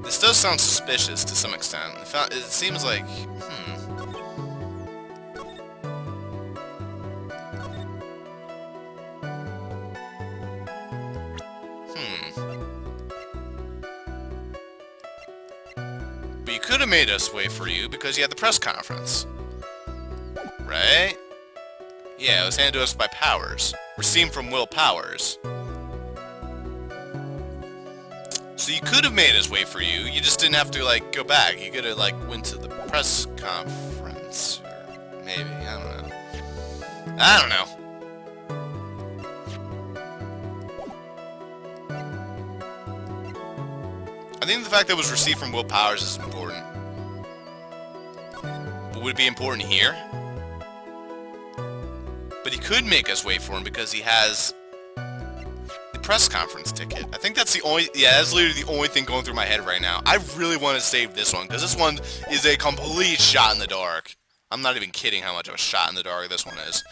This does sound suspicious to some extent. It seems like... But you could have made us wait for you because you had the press conference. Right? Yeah, it was handed to us by Powers. Received from Will Powers. So you could have made us wait for you, you just didn't have to, like, go back. You could have, like, went to the press conference. Or maybe, I don't know. I don't know. I think the fact that it was received from Will Powers is important. But would it be important here? But he could make us wait for him because he has the press conference ticket. I think that's the only... Yeah, that's literally the only thing going through my head right now. I really want to save this one because this one is a complete shot in the dark. I'm not even kidding how much of a shot in the dark this one is.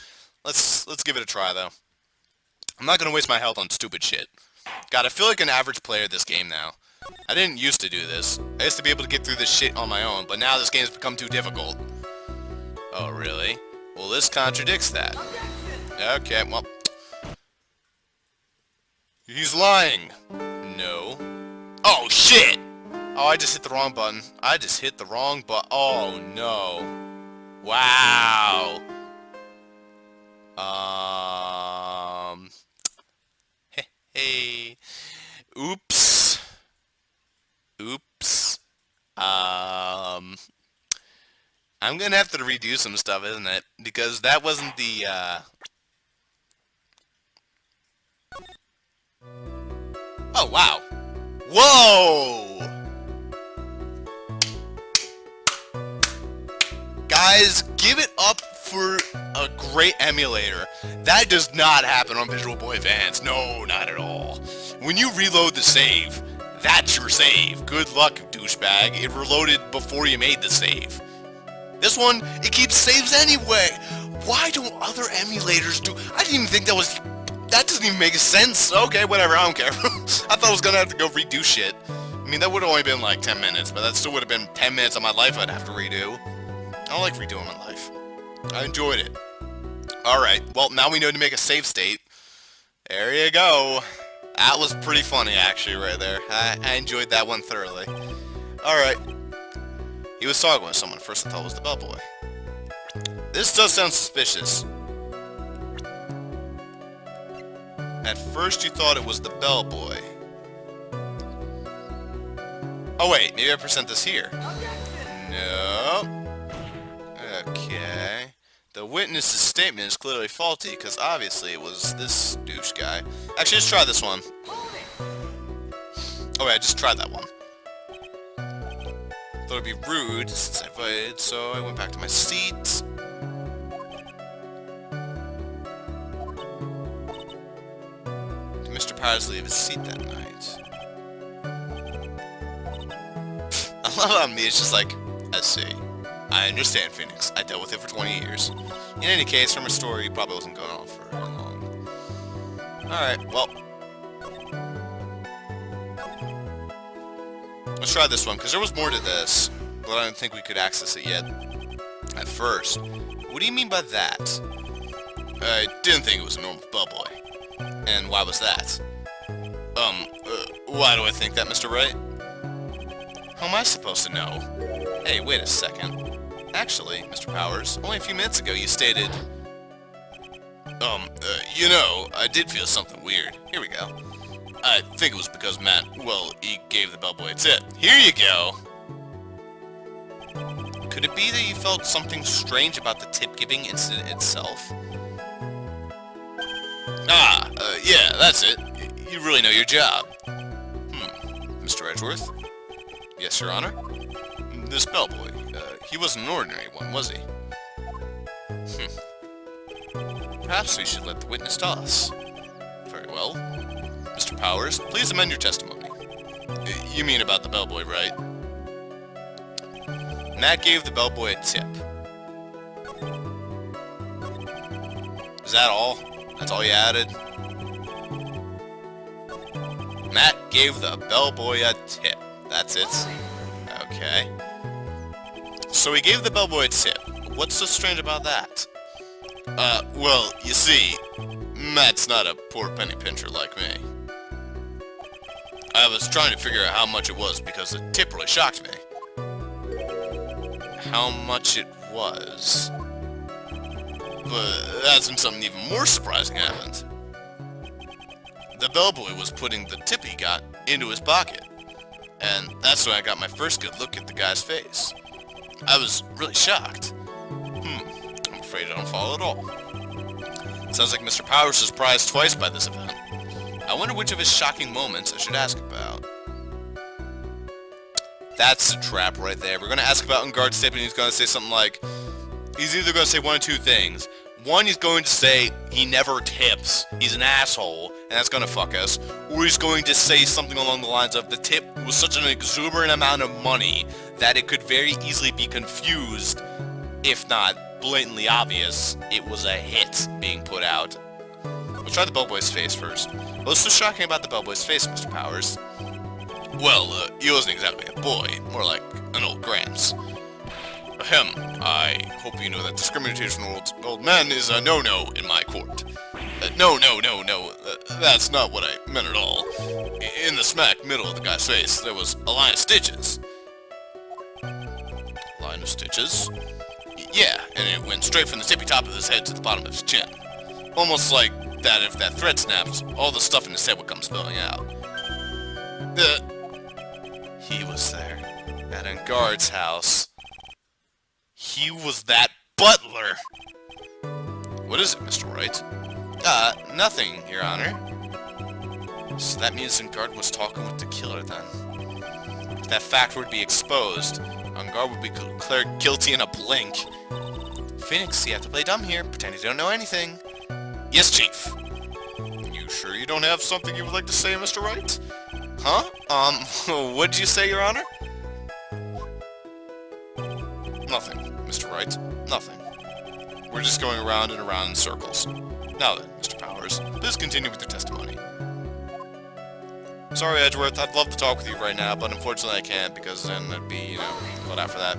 Let's give it a try, though. I'm not going to waste my health on stupid shit. God, I feel like an average player of this game now. I didn't used to do this. I used to be able to get through this shit on my own, but now this game's become too difficult. Oh, really? Well, this contradicts that. Okay, well... He's lying! No. Oh, shit! Oh, I just hit the wrong button. I just hit the wrong button. Oh, no. Wow. Hey. Oops. Oops. I'm gonna have to redo some stuff, isn't it? Because that wasn't the, Oh, wow. Whoa! Guys, give it up for a great emulator. That does not happen on Visual Boy Advance. No, not at all. When you reload the save, that's your save. Good luck, douchebag. It reloaded before you made the save. This one, it keeps saves anyway. Why don't other emulators do... I didn't even think that was... That doesn't even make sense. Okay, whatever, I don't care. I thought I was gonna have to go redo shit. I mean, that would have only been like 10 minutes, but that still would have been 10 minutes of my life I'd have to redo. I don't like redoing my life. I enjoyed it. Alright, well, now we know to make a save state. There you go. That was pretty funny, actually, right there. I enjoyed that one thoroughly. Alright. He was talking with someone. First I thought it was the bellboy. This does sound suspicious. At first you thought it was the bellboy. Oh wait, maybe I present this here. No. Okay. The witness's statement is clearly faulty, because obviously it was this douche guy. Actually, let's try this one. Oh wait, I just tried that one. Thought it'd be rude since I voted, so I went back to my seat. Did Mr. Powers leave his seat that night? I love how me, it's just like, I see. I understand, Phoenix. I dealt with it for 20 years. In any case, from her story, it probably wasn't going on for very long. Alright, well. Let's try this one, because there was more to this, but I don't think we could access it yet. At first. What do you mean by that? I didn't think it was a normal bellboy. And why was that? Why do I think that, Mr. Wright? How am I supposed to know? Hey, wait a second. Actually, Mr. Powers, only a few minutes ago you stated... you know, I did feel something weird. Here we go. I think it was because Matt, well, he gave the bellboy a tip. Here you go! Could it be that you felt something strange about the tip-giving incident itself? Ah, yeah, that's it. You really know your job. Mr. Edgeworth? Yes, Your Honor? This bellboy, he wasn't an ordinary one, was he? Perhaps we should let the witness tell us. Very well. Mr. Powers, please amend your testimony. You mean about the bellboy, right? Matt gave the bellboy a tip. Is that all? That's all you added? Matt gave the bellboy a tip. That's it. Okay. So he gave the bellboy a tip. What's so strange about that? Well, you see, Matt's not a poor penny pincher like me. I was trying to figure out how much it was because the tip really shocked me. How much it was. But that's when something even more surprising happened. The bellboy was putting the tip he got into his pocket. And that's when I got my first good look at the guy's face. I was really shocked. I'm afraid I don't follow at all. Sounds like Mr. Powers was surprised twice by this event. I wonder which of his shocking moments I should ask about. That's a trap right there. We're gonna ask about Enguarde's tip and he's gonna say something like... He's either gonna say one of two things. One, he's going to say he never tips, he's an asshole, and that's gonna fuck us. Or he's going to say something along the lines of the tip was such an exuberant amount of money that it could very easily be confused, if not blatantly obvious, it was a hit being put out. We'll try the bellboy's face first. What's so shocking about the bellboy's face, Mr. Powers? Well, he wasn't exactly a boy, more like an old Gramps. Ahem, I hope you know that discrimination towards old men is a no-no in my court. No, that's not what I meant at all. In the smack middle of the guy's face, there was a line of stitches. Line of stitches? Yeah, and it went straight from the tippy top of his head to the bottom of his chin. Almost like that if that thread snaps, all the stuff in his head would come spilling out. He was there, at Enguarde's house. He was that butler! What is it, Mr. Wright? Nothing, Your Honor. So that means Enguarde was talking with the killer, then. If that fact were to be exposed, Enguarde would be declared guilty in a blink. Phoenix, you have to play dumb here. Pretend you don't know anything. Yes, Chief. You sure you don't have something you would like to say, Mr. Wright? Huh? What'd you say, Your Honor? Nothing, Mr. Wright. Nothing. We're just going around and around in circles. Now then, Mr. Powers, please continue with your testimony. Sorry, Edgeworth, I'd love to talk with you right now, but unfortunately I can't, because then it'd be, what after that.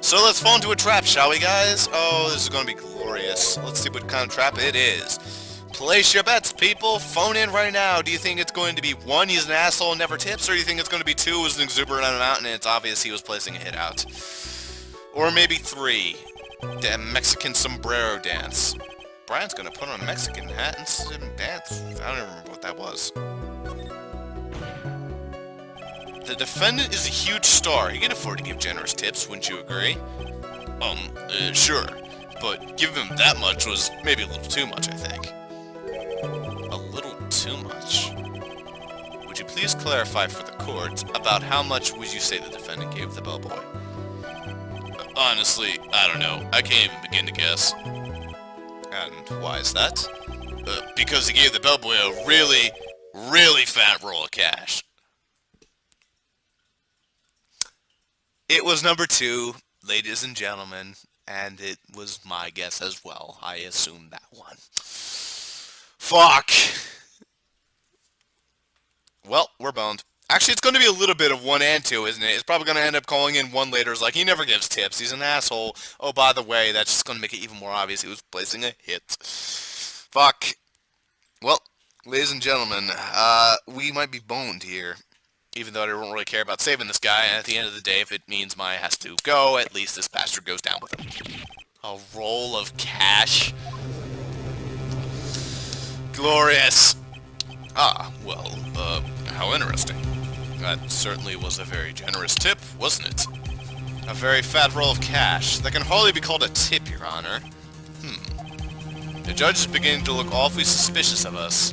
So let's fall into a trap, shall we, guys? Oh, this is going to be glorious. Let's see what kind of trap it is. Place your bets, people. Phone in right now. Do you think it's going to be 1, he's an asshole and never tips, or do you think it's going to be 2, is an exuberant amount and it's obvious he was placing a hit out? Or maybe 3, the Mexican sombrero dance. Brian's going to put on a Mexican hat and dance. I don't even remember what that was. The defendant is a huge star. He can afford to give generous tips, wouldn't you agree? Sure. But giving him that much was maybe a little too much, I think. A little too much? Would you please clarify for the court about how much would you say the defendant gave the bellboy? Honestly, I don't know. I can't even begin to guess. And why is that? Because he gave the bellboy a really, really fat roll of cash. It was number 2, ladies and gentlemen, and it was my guess as well. I assumed that one. Fuck! Well, we're boned. Actually, it's going to be a little bit of 1 and 2, isn't it? It's probably going to end up calling in 1 later. It's like, he never gives tips. He's an asshole. Oh, by the way, that's just going to make it even more obvious he was placing a hit. Fuck. Well, ladies and gentlemen, we might be boned here. Even though I don't really care about saving this guy, and at the end of the day, if it means Maya has to go, at least this bastard goes down with him. A roll of cash? Glorious! Ah, well, how interesting. That certainly was a very generous tip, wasn't it? A very fat roll of cash. That can hardly be called a tip, Your Honor. The judge is beginning to look awfully suspicious of us.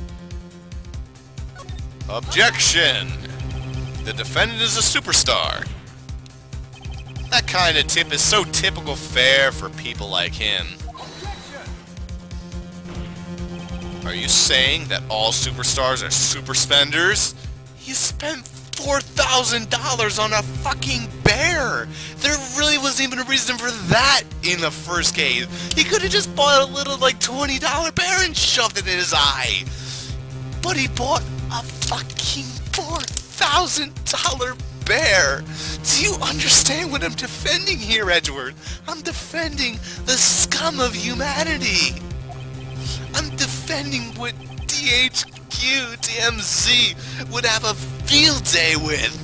Objection! The defendant is a superstar. That kind of tip is so typical fare for people like him. Are you saying that all superstars are super spenders? He spent $4,000 on a fucking bear! There really wasn't even a reason for that in the first case. He could have just bought a little, like, $20 bear and shoved it in his eye. But he bought a fucking $4,000 $1,000 bear! Do you understand what I'm defending here, Edward? I'm defending the scum of humanity! I'm defending what DMZ would have a field day with!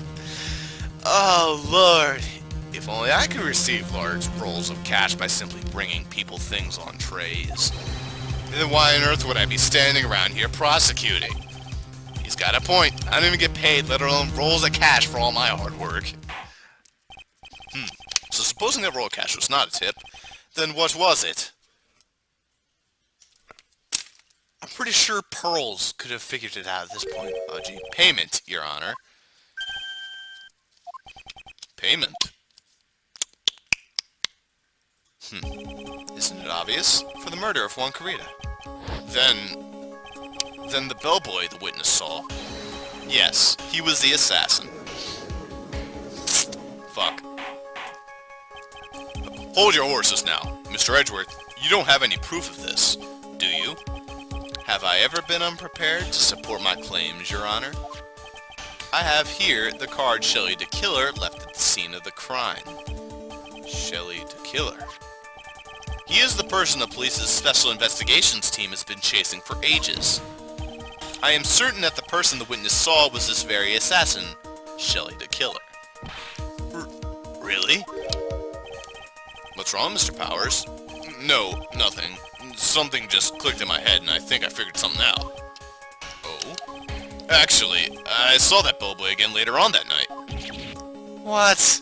Oh, Lord. If only I could receive large rolls of cash by simply bringing people things on trays. Then why on earth would I be standing around here prosecuting? He's got a point. I don't even get paid, let alone rolls of cash for all my hard work. So supposing that roll of cash was not a tip, then what was it? I'm pretty sure Pearls could have figured it out at this point, Budgie. Payment, Your Honor. Payment? Isn't it obvious? For the murder of Juan Carita. Then the bellboy the witness saw. Yes, he was the assassin. Fuck. Hold your horses now. Mr. Edgeworth, you don't have any proof of this, do you? Have I ever been unprepared to support my claims, Your Honor? I have here the card Shelley the Killer left at the scene of the crime. Shelley the Killer. He is the person the police's special investigations team has been chasing for ages. I am certain that the person the witness saw was this very assassin, Shelley the Killer. Really? What's wrong, Mr. Powers? No, nothing. Something just clicked in my head and I think I figured something out. Oh? Actually, I saw that bellboy again later on that night. What?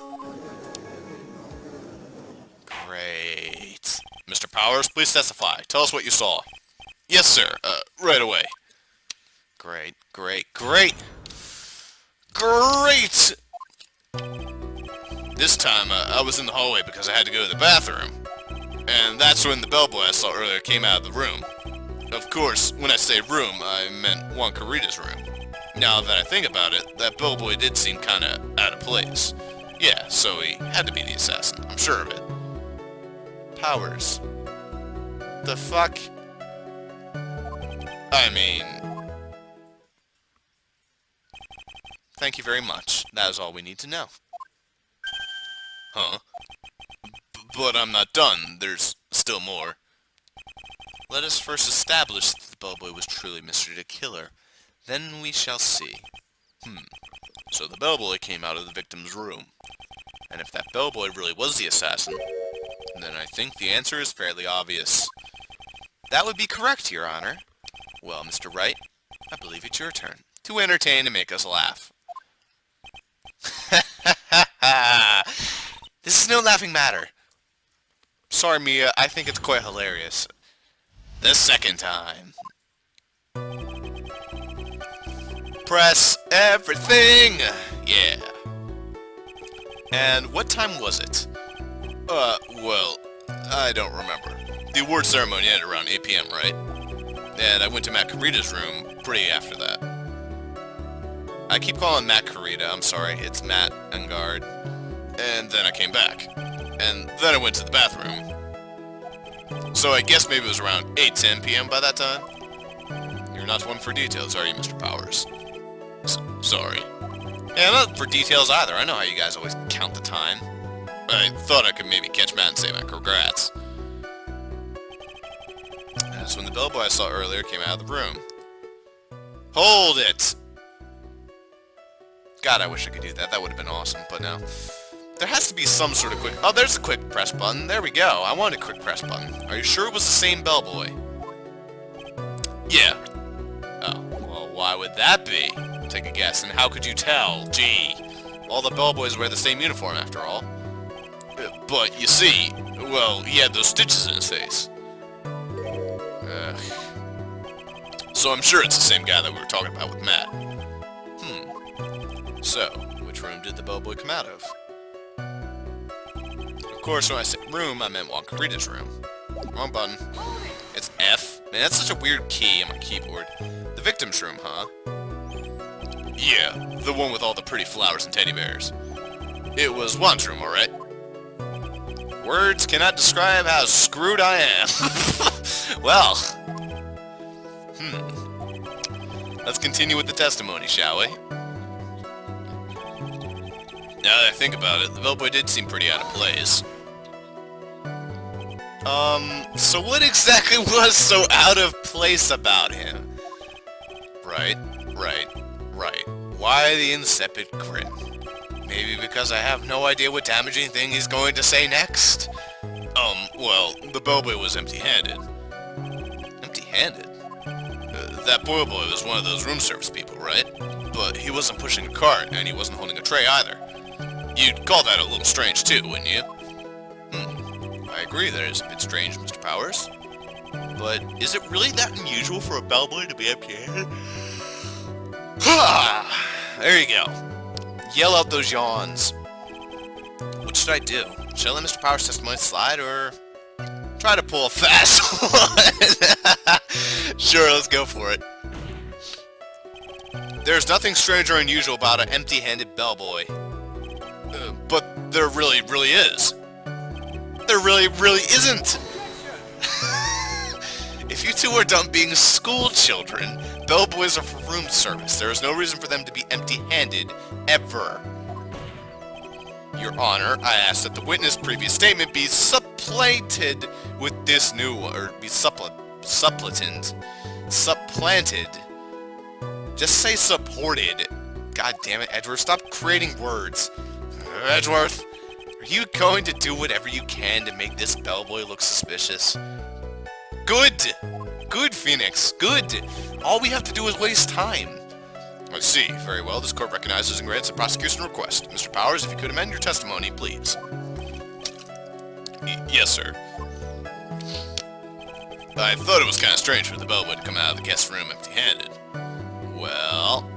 Great. Mr. Powers, please testify. Tell us what you saw. Yes, sir. Right away. Great, great, great! Great! This time, I was in the hallway because I had to go to the bathroom. And that's when the bellboy I saw earlier came out of the room. Of course, when I say room, I meant Juan Carita's room. Now that I think about it, that bellboy did seem kinda out of place. Yeah, so he had to be the assassin. I'm sure of it. Powers. The fuck? I mean... Thank you very much. That is all we need to know. Huh? But I'm not done. There's still more. Let us first establish that the bellboy was truly Mr. the Killer. Then we shall see. So the bellboy came out of the victim's room. And if that bellboy really was the assassin, then I think the answer is fairly obvious. That would be correct, Your Honor. Well, Mr. Wright, I believe it's your turn to entertain and make us laugh. This is no laughing matter. Sorry, Mia, I think it's quite hilarious. The second time. Press everything! Yeah. And what time was it? Well, I don't remember. The award ceremony ended around 8 p.m., right? And I went to Matt Carita's room pretty after that. I keep calling Matt Carita, I'm sorry, it's Matt Engard. And then I came back. And then I went to the bathroom. So I guess maybe it was around 8:10 p.m. by that time? You're not one for details, are you, Mr. Powers? Sorry. Yeah, not for details either. I know how you guys always count the time. I thought I could maybe catch Matt and say my congrats. That's when the bellboy I saw earlier came out of the room. Hold it! God, I wish I could do that. That would have been awesome, but no. There has to be some sort of quick... Oh, there's a quick press button. There we go. I wanted a quick press button. Are you sure it was the same bellboy? Yeah. Oh, well, why would that be? Take a guess. And how could you tell? Gee. All the bellboys wear the same uniform, after all. But, you see, well, he had those stitches in his face. So I'm sure it's the same guy that we were talking about with Matt. So, which room did the bellboy come out of? Of course, when I say room, I meant Juan Carita's room. Wrong button. It's F? Man, that's such a weird key on my keyboard. The victim's room, huh? Yeah, the one with all the pretty flowers and teddy bears. It was Juan's room, alright. Words cannot describe how screwed I am. Well. Let's continue with the testimony, shall we? Now that I think about it, the bellboy did seem pretty out of place. So what exactly was so out of place about him? Right. Why the insipid grin? Maybe because I have no idea what damaging thing he's going to say next? Well, the bellboy was empty-handed. Empty-handed? That boy was one of those room service people, right? But he wasn't pushing a cart, and he wasn't holding a tray either. You'd call that a little strange too, wouldn't you? I agree that is a bit strange, Mr. Powers. But is it really that unusual for a bellboy to be empty-handed? There you go. Yell out those yawns. What should I do? Should I let Mr. Powers' testimony slide, or try to pull a fast one? Sure, let's go for it. There's nothing strange or unusual about an empty-handed bellboy. But there really is. There really isn't! If you two are done being school children, bellboys are for room service. There is no reason for them to be empty-handed, ever. Your Honor, I ask that the witness' previous statement be supplanted with this new one, or be supplanted. Just say supported. God damn it, Edgeworth, stop creating words. Edgeworth, are you going to do whatever you can to make this bellboy look suspicious? Good! Good, Phoenix, good! All we have to do is waste time. I see. Very well. This court recognizes and grants the prosecution request. Mr. Powers, if you could amend your testimony, please. Yes, sir. I thought it was kind of strange for the bellboy to come out of the guest room empty-handed. Well...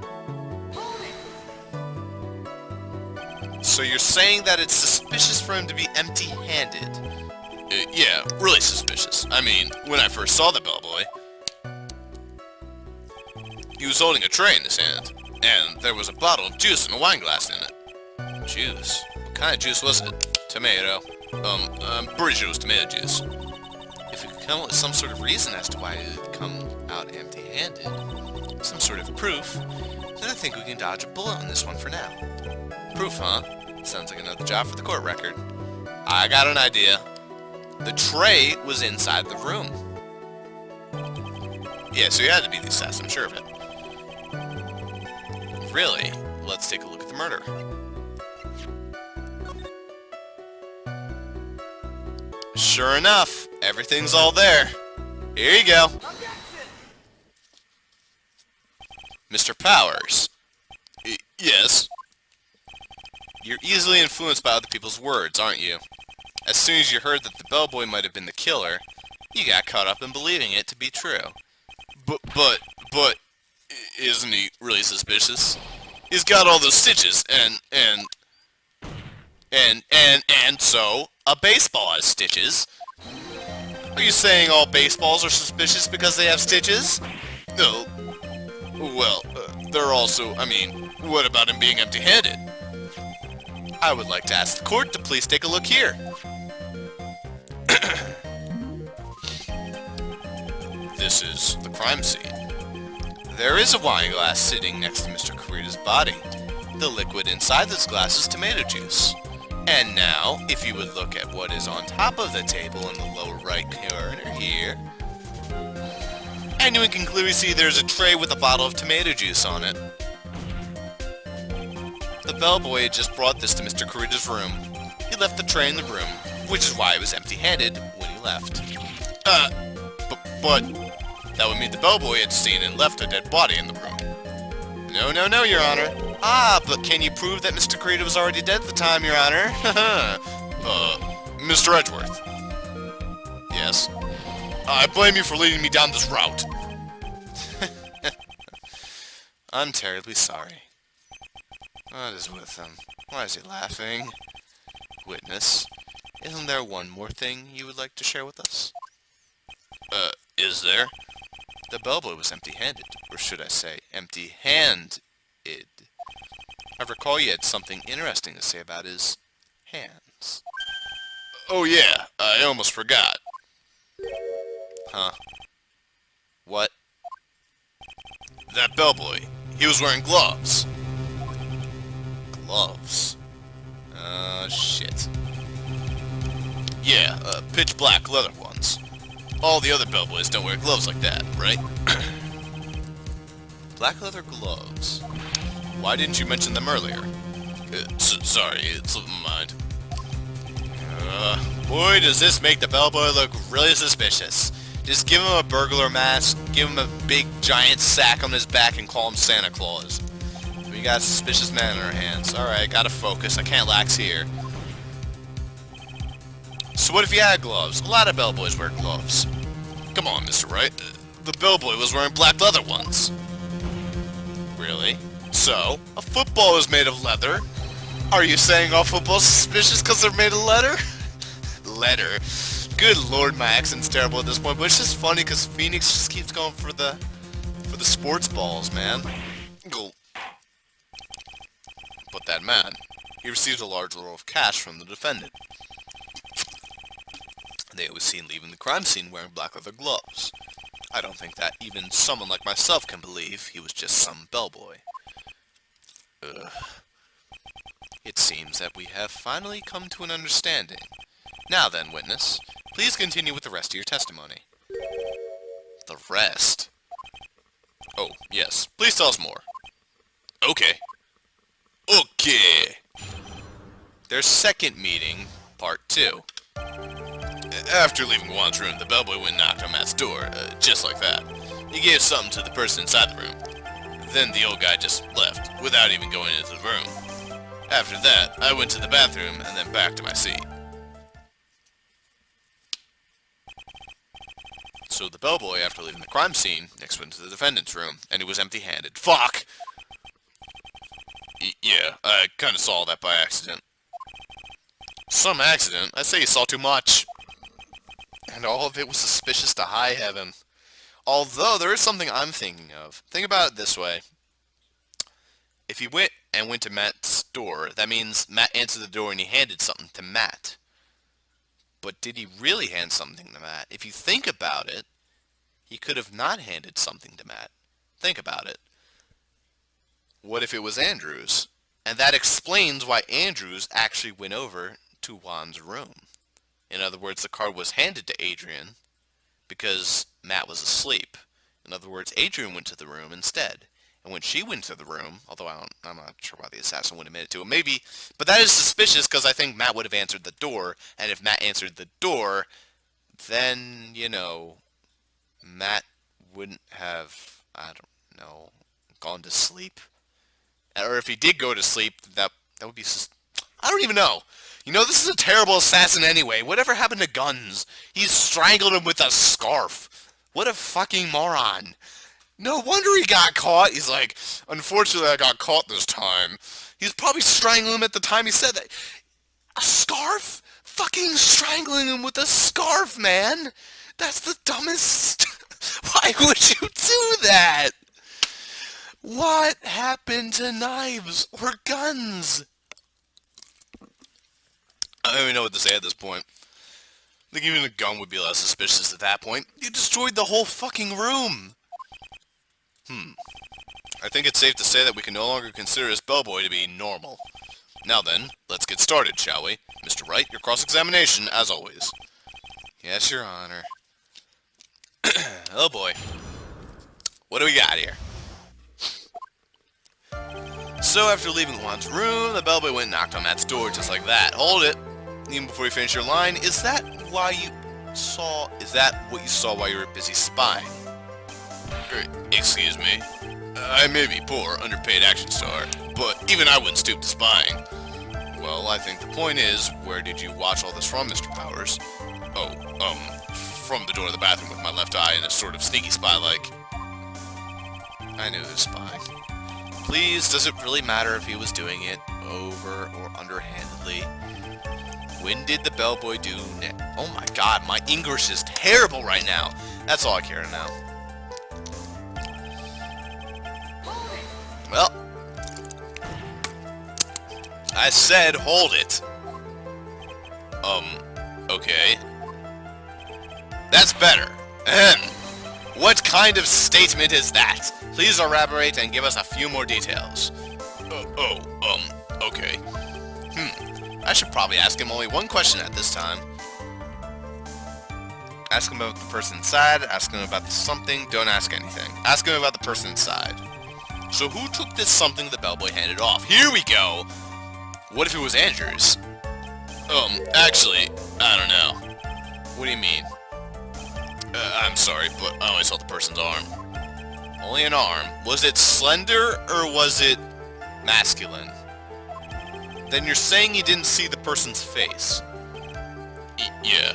So you're saying that it's suspicious for him to be empty-handed? Yeah, really suspicious. I mean, when I first saw the bellboy, he was holding a tray in his hand, and there was a bottle of juice and a wine glass in it. Juice? What kind of juice was it? Tomato. I'm pretty sure it was tomato juice. If we could come up with some sort of reason as to why he would come out empty-handed, some sort of proof, then I think we can dodge a bullet on this one for now. Proof, huh? Sounds like another job for the court record. I got an idea. The tray was inside the room. Yeah, so he had to be the assassin, I'm sure of it. Really? Let's take a look at the murder. Sure enough, everything's all there. Here you go. Mr. Powers. Yes? You're easily influenced by other people's words, aren't you? As soon as you heard that the bellboy might have been the killer, you got caught up in believing it to be true. But, isn't he really suspicious? He's got all those stitches, and so, a baseball has stitches. Are you saying all baseballs are suspicious because they have stitches? No. Well, they're also, I mean, what about him being empty-handed? I would like to ask the court to please take a look here. This is the crime scene. There is a wine glass sitting next to Mr. Kurita's body. The liquid inside this glass is tomato juice. And now, if you would look at what is on top of the table in the lower right corner here, anyone can clearly see there's a tray with a bottle of tomato juice on it. The bellboy had just brought this to Mr. Kurita's room. He left the tray in the room, which is why he was empty-handed when he left. But that would mean the bellboy had seen and left a dead body in the room. No, Your Honor. But can you prove that Mr. Kurita was already dead at the time, Your Honor? Mr. Edgeworth. Yes? I blame you for leading me down this route. I'm terribly sorry. What is with him? Why is he laughing? Witness, isn't there one more thing you would like to share with us? Is there? The bellboy was empty-handed, or should I say, empty-handed. I recall you had something interesting to say about his hands. Oh yeah, I almost forgot. Huh? What? That bellboy, he was wearing gloves. gloves. Shit. Yeah, pitch black leather ones. All the other bellboys don't wear gloves like that, right? Black leather gloves. Why didn't you mention them earlier? Sorry, it slipped my mind. Boy, does this make the bellboy look really suspicious. Just give him a burglar mask, give him a big giant sack on his back, and call him Santa Claus. We got a suspicious man in our hands. Alright, gotta focus. I can't lax here. So what if you had gloves? A lot of bellboys wear gloves. Come on, Mr. Wright. The bellboy was wearing black leather ones. Really? So, a football is made of leather. Are you saying all footballs suspicious because they're made of leather? Leather. Good lord, my accent's terrible at this point, but it's just funny because Phoenix just keeps going for the sports balls, man. Go. But that man, he received a large roll of cash from the defendant. They was seen leaving the crime scene wearing black leather gloves. I don't think that even someone like myself can believe he was just some bellboy. Ugh. It seems that we have finally come to an understanding. Now then, witness, please continue with the rest of your testimony. The rest? Oh, yes. Please tell us more. Okay. Okay. Their second meeting, part 2. After leaving Juan's room, the bellboy went and knocked on Matt's door, just like that. He gave something to the person inside the room. Then the old guy just left, without even going into the room. After that, I went to the bathroom, and then back to my seat. So the bellboy, after leaving the crime scene, next went to the defendant's room, and he was empty-handed. Fuck! Yeah, I kinda saw that by accident. Some accident? I say you saw too much. And all of it was suspicious to high heaven. Although, there is something I'm thinking of. Think about it this way. If he went to Matt's door, that means Matt answered the door and he handed something to Matt. But did he really hand something to Matt? If you think about it, he could have not handed something to Matt. Think about it. What if it was Andrew's? And that explains why Andrews actually went over to Juan's room. In other words, the card was handed to Adrian because Matt was asleep. In other words, Adrian went to the room instead. And when she went to the room, although I'm not sure why the assassin would admit it to him, maybe, but that is suspicious because I think Matt would have answered the door, and if Matt answered the door, then, you know, Matt wouldn't have, I don't know, gone to sleep. Or if he did go to sleep, that would be, I don't even know. You know, this is a terrible assassin anyway. Whatever happened to guns? He strangled him with a scarf. What a fucking moron. No wonder he got caught. He's like, unfortunately I got caught this time. He's probably strangling him at the time he said that. A scarf? Fucking strangling him with a scarf, man. That's the dumbest. Why would you do that? What happened to knives or guns? I don't even know what to say at this point. I think even a gun would be less suspicious at that point. You destroyed the whole fucking room. I think it's safe to say that we can no longer consider this bellboy to be normal. Now then, let's get started, shall we? Mr. Wright, your cross-examination, as always. Yes, Your Honor. Oh boy. What do we got here? So after leaving Juan's room, the bellboy went and knocked on Matt's door just like that. Hold it. Even before you finish your line, is that what you saw while you were busy spying? Excuse me. I may be poor, underpaid action star, but even I wouldn't stoop to spying. Well, I think the point is, where did you watch all this from, Mr. Powers? Oh, from the door of the bathroom with my left eye in a sort of sneaky spy-like. I knew he was spying. Please, does it really matter if he was doing it over or underhandedly? When did the bellboy do oh my god, my English is terrible right now. That's all I care to know. Well, I said hold it. Okay. That's better. Ahem. What kind of statement is that? Please elaborate and give us a few more details. Okay. I should probably ask him only one question at this time. Ask him about the person inside, ask him about the something, don't ask anything. Ask him about the person inside. So who took this something the bellboy handed off? Here we go! What if it was Andrew's? Actually, I don't know. What do you mean? I'm sorry, but I only saw the person's arm. Only an arm. Was it slender, or was it masculine? Then you're saying you didn't see the person's face? Yeah.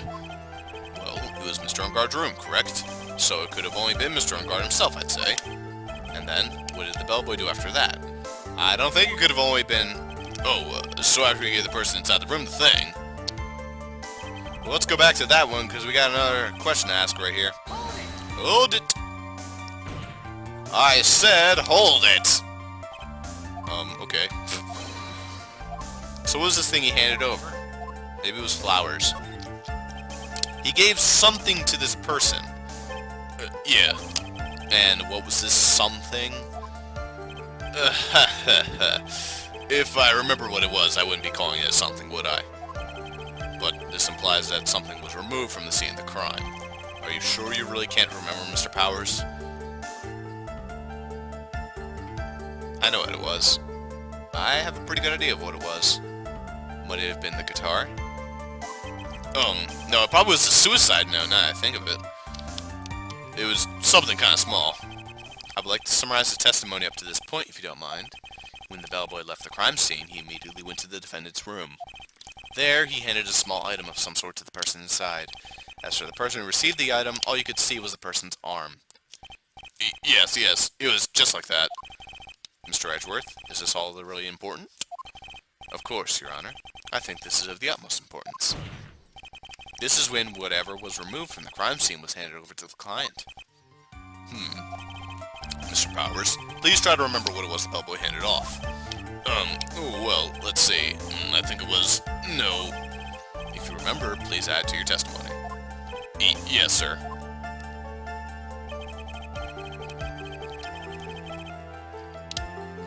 Well, it was Mr. Unguard's room, correct? So it could have only been Mr. Unguard himself, I'd say. And then, what did the bellboy do after that? I don't think it could have only been... so after you gave the person inside the room the thing. Well, let's go back to that one, because we got another question to ask right here. Hold it! I said hold it! Okay. So what was this thing he handed over? Maybe it was flowers. He gave something to this person. Yeah. And what was this something? If I remember what it was, I wouldn't be calling it something, would I? But this implies that something was removed from the scene of the crime. Are you sure you really can't remember, Mr. Powers? I know what it was. I have a pretty good idea of what it was. Might it have been the guitar? No, it probably was the suicide note, now that I think of it. It was something kind of small. I would like to summarize the testimony up to this point, if you don't mind. When the bellboy left the crime scene, he immediately went to the defendant's room. There, he handed a small item of some sort to the person inside. As for the person who received the item, all you could see was the person's arm. Yes, it was just like that. Mr. Edgeworth, is this all really important? Of course, Your Honor. I think this is of the utmost importance. This is when whatever was removed from the crime scene was handed over to the client. Mr. Powers, please try to remember what it was the bellboy handed off. Well, let's see. I think it was... no. If you remember, please add to your testimony. Yes, sir.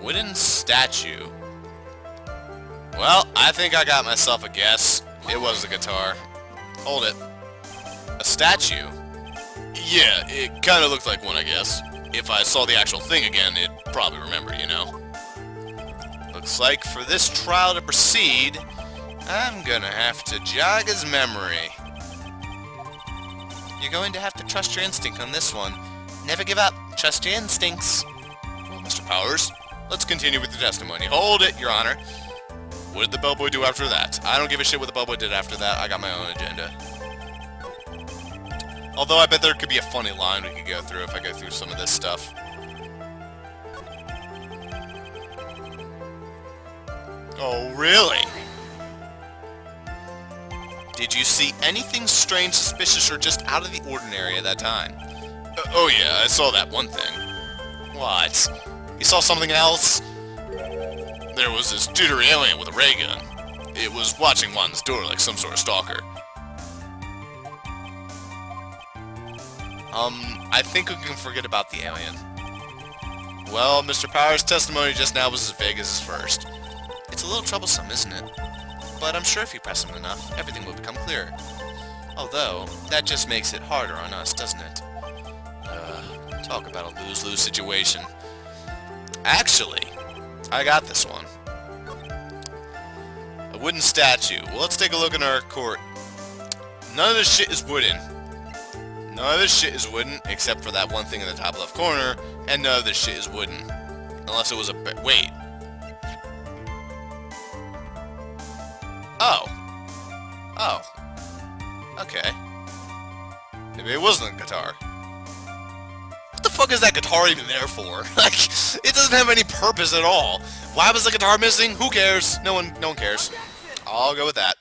Wooden statue. Well, I think I got myself a guess. It was the guitar. Hold it. A statue? Yeah, it kind of looked like one, I guess. If I saw the actual thing again, it'd probably remember, you know. Looks like for this trial to proceed, I'm gonna have to jog his memory. You're going to have to trust your instinct on this one. Never give up. Trust your instincts. Well, Mr. Powers, let's continue with the testimony. Hold it, Your Honor. What did the bellboy do after that? I don't give a shit what the bellboy did after that. I got my own agenda. Although I bet there could be a funny line we could go through if I go through some of this stuff. Oh, really? Did you see anything strange, suspicious, or just out of the ordinary at that time? Oh yeah, I saw that one thing. What? You saw something else? There was this jittery alien with a ray gun. It was watching Juan's door like some sort of stalker. I think we can forget about the alien. Well, Mr. Powers' testimony just now was as vague as his first. It's a little troublesome, isn't it? But I'm sure if you press him enough, everything will become clearer. Although, that just makes it harder on us, doesn't it? Talk about a lose-lose situation. Actually, I got this one. A wooden statue. Well, let's take a look in our court. None of this shit is wooden. None of this shit is wooden, except for that one thing in the top left corner, and none of this shit is wooden. Unless it was a... wait. Oh. Oh. Okay. Maybe it wasn't a guitar. What the fuck is that guitar even there for? Like, it doesn't have any purpose at all. Why was the guitar missing? Who cares? No one cares. I'll go with that.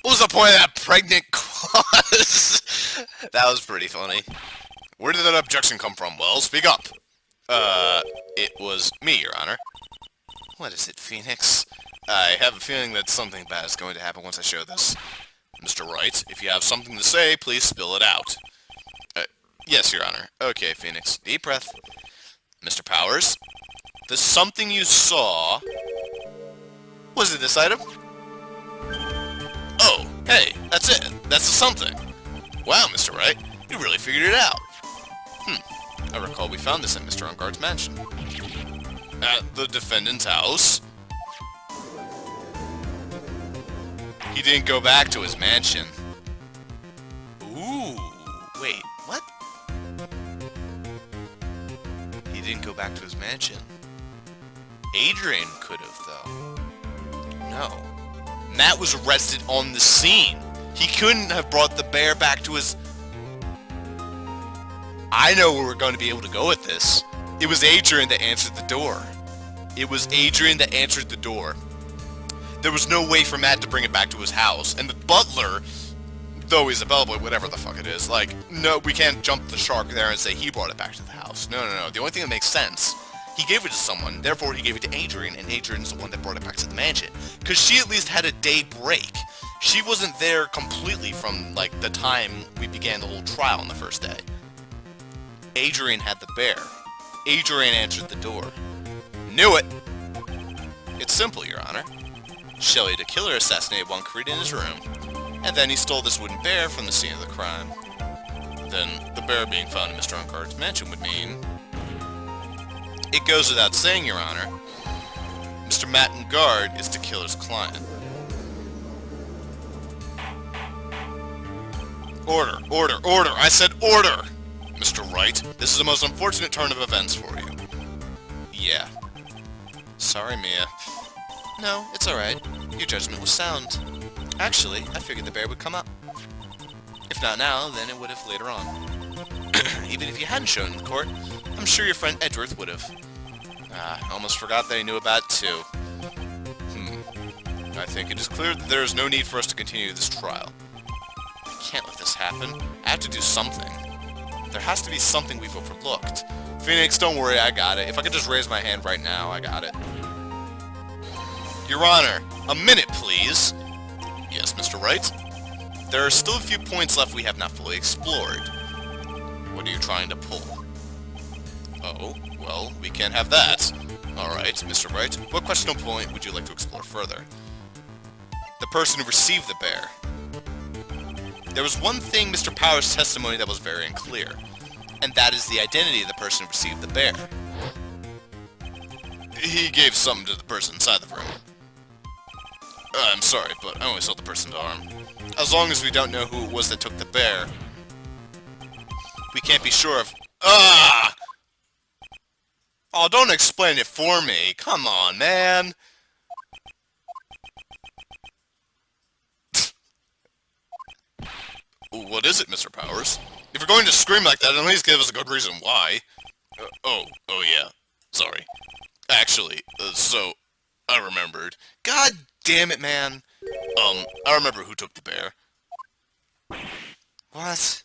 What was the point of that pregnant clause? That was pretty funny. Where did that objection come from? Well, speak up. It was me, Your Honor. What is it, Phoenix? I have a feeling that something bad is going to happen once I show this. Mr. Wright, if you have something to say, please spill it out. Yes, Your Honor. Okay, Phoenix. Deep breath. Mr. Powers? The something you saw... Was it this item? Oh, hey, that's it. That's the something. Wow, Mr. Wright, you really figured it out. I recall we found this in Mr. Engarde's mansion. At the defendant's house? He didn't go back to his mansion. Ooh, wait, what? He didn't go back to his mansion. Adrian could have, though. No. Matt was arrested on the scene. He couldn't have brought the bear back to his... I know where we're going to be able to go with this. It was Adrian that answered the door. It was Adrian that answered the door. There was no way for Matt to bring it back to his house. And the butler, though he's a bellboy, whatever the fuck it is, like, no, we can't jump the shark there and say he brought it back to the house. No, no, no. The only thing that makes sense, he gave it to someone, therefore he gave it to Adrian, and Adrian's the one that brought it back to the mansion. Because she at least had a day break. She wasn't there completely from, like, the time we began the whole trial on the first day. Adrian had the bear. Adrian answered the door. Knew it! It's simple, Your Honor. Shelley, the killer, assassinated Wankareet in his room, and then he stole this wooden bear from the scene of the crime. Then, the bear being found in Mr. Engarde's mansion would mean... It goes without saying, Your Honor, Mr. Matt Engarde is the killer's client. Order, order, order! I said order! Mr. Wright, this is the most unfortunate turn of events for you. Yeah. Sorry, Mia. No, it's alright. Your judgment was sound. Actually, I figured the bear would come up. If not now, then it would have later on. Even if you hadn't shown in court, I'm sure your friend Edgeworth would have. I almost forgot that he knew about it too. I think it is clear that there is no need for us to continue this trial. I can't let this happen. I have to do something. There has to be something we've overlooked. Phoenix, don't worry, I got it. If I could just raise my hand right now, I got it. Your Honor, a minute, please. Yes, Mr. Wright? There are still a few points left we have not fully explored. What are you trying to pull? Oh, well, we can't have that. Alright, Mr. Wright, what questionable point would you like to explore further? The person who received the bear. There was one thing Mr. Powers' testimony that was very unclear, and that is the identity of the person who received the bear. He gave something to the person inside the room. I'm sorry, but I only saw the person's arm. As long as we don't know who it was that took the bear, we can't be sure of... Ah! Oh, don't explain it for me. Come on, man. What is it, Mr. Powers? If you're going to scream like that, at least give us a good reason why. Oh yeah. Sorry. Actually, so, I remembered. God damn it, man. I remember who took the bear. What?